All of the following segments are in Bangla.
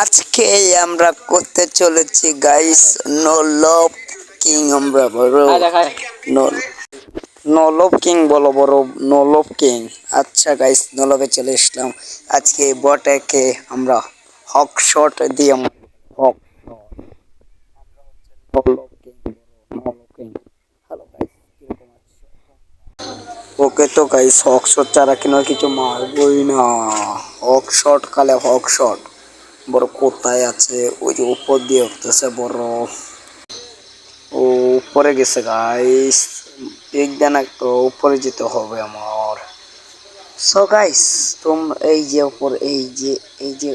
আজকে আমরা করতে চলেছি গাইস নো লভ কিং আমরা বড় নো নো লভ কিং বলো বড় নো লভ কিং। আচ্ছা গাইস নো লভে চলে আসলাম। আজকে বটকে আমরা হক শট দিয়ে হক ওকে তো গাইস হক শট ছাড়া কেন কিছু মারবই না। হক শট কালে হক শট বড় কোথায় আছে? ওই যে উপর দিয়ে উঠতেছে বড়, ও উপরে গেছে গাইস। একদিন একটু উপরে যেতে হবে আমার। সো গাইস এই যে উপর এই যে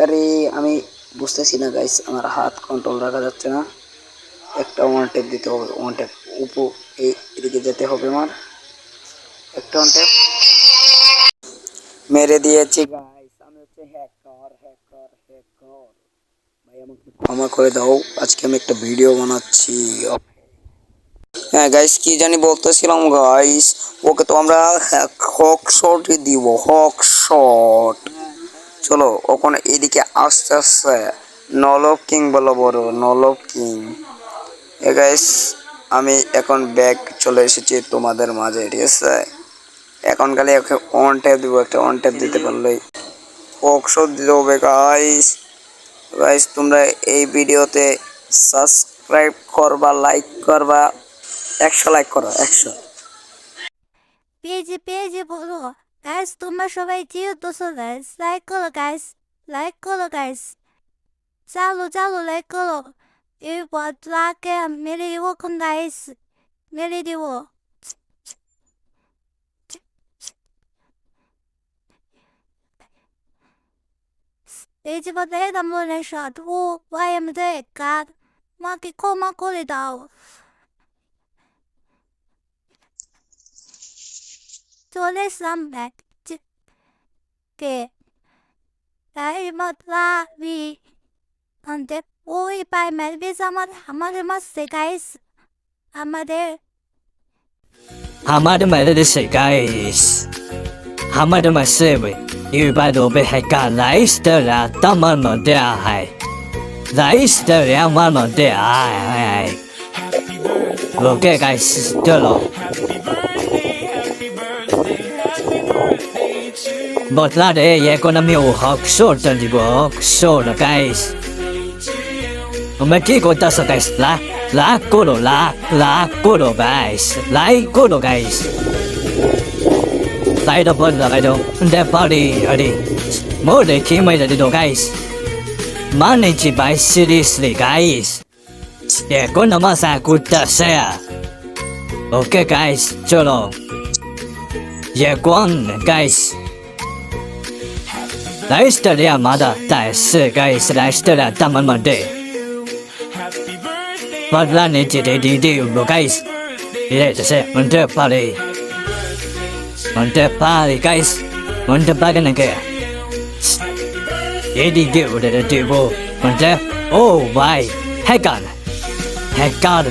আরে আমি বুঝতেছি না গাইস, আমার হাত কন্ট্রোল রাখা যাচ্ছে না। একটা ওয়ান টেপ দিতে হবে, ওয়ান টেপ উপর এদিকে যেতে হবে আমার। একটা ওয়ান টেপ মেরে দিয়েছি গাইস। আমি হচ্ছে হ্যাকার হ্যাকার হ্যাকার ভাই, আমাকে ক্ষমা করে দাও। আজকে আমি একটা ভিডিও বানাচ্ছি। হ্যাঁ গাইস কি জানি বলতেছিলাম গাইস, ওকে তো আমরা হক শট দিব, হক শট। চলো ওখানে এদিকে আস্তে আস্তে নলভ কিং বলো বড় নলভ কিং। এ গাইস আমি এখন ব্যাক চলে এসেছি তোমাদের মাঝে, ঠিক আছে? এখন খালি ওকে অন ট্যাপ দিব, একটা অন ট্যাপ দিতে পারলেই হক শট দিতে হবে গাইস। গাইস তোমরা এই ভিডিওতে সাবস্ক্রাইব করবা, লাইক করবা, 100 লাইক করো 100। পেজে বলো গাইস, তোমরা সবাই যেহেতু গাইস লাইক করো গাইস, লাইক করো গাইস, চালো লাইক করো। এরপর তাকে মেরে দিব কোন গাইস, মেরে দিব। এই যে বলে মনে শট ও ভাই আমি কার মাকে ক্ষমা করে দাও। চলে এসলাম ব্যাক কে তাই মতলাবি আনতে ওই পাই মেলবিস আমাদের মাসে গাইস, আমাদের আমাদের是 guys，আমাদের是为一般都被还干来的啦，当妈妈的还来的两妈妈的哎，OK guys，对了，我拉的也可能没有好说的这个说了 guys，我们结果到时候 guys 来过了来过了 guys，来过了 guys。来到不来到，在巴黎而已，没得去没得的 guys，manage by seriously guys，也可能马上过得些，OK guys，走了，也光 guys，来的了嘛的，但是 guys 来的了他们没得，我让你记得的 guys，也就是我这巴黎。Mantap pali guys, mantap bagan na kaya. Jadi dia udah ada tipu, mantap. Oh my, hacker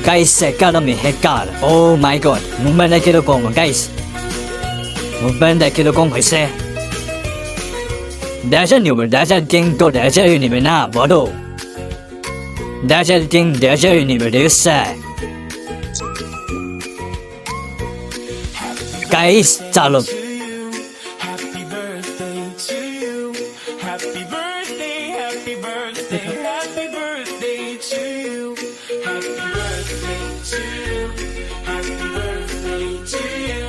guys, hacker demi hacker. Oh my god, mungkin dah kira kong guys, mungkin dah kira kong bisa. Dasar ni dasar ting tu dasar ini benar bodoh. Dasar ting dasar ini berdosa. Guys, chalo. Happy birthday to you. Happy birthday, happy birthday, happy birthday to you. Happy birthday to you. Happy birthday to you.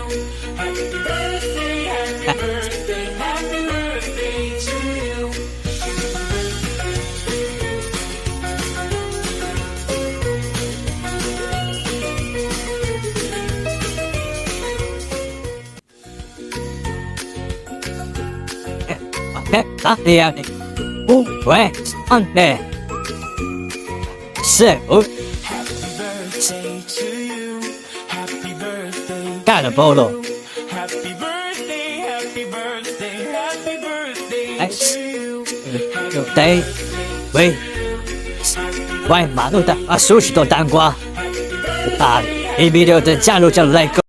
Happy birthday, happy birthday, happy birthday to you. Dạ đi. Quê, ăn nè. Sẽ út. Birthday to you. Happy birthday. Cả là bồ lộ. Happy birthday, happy birthday, happy birthday Đấy. to you. Được đây. Vì. Quay mà tôi ta. À, số chỉ tôi tăng qua. À, ഈ വീഡിയോ ചാനൽ like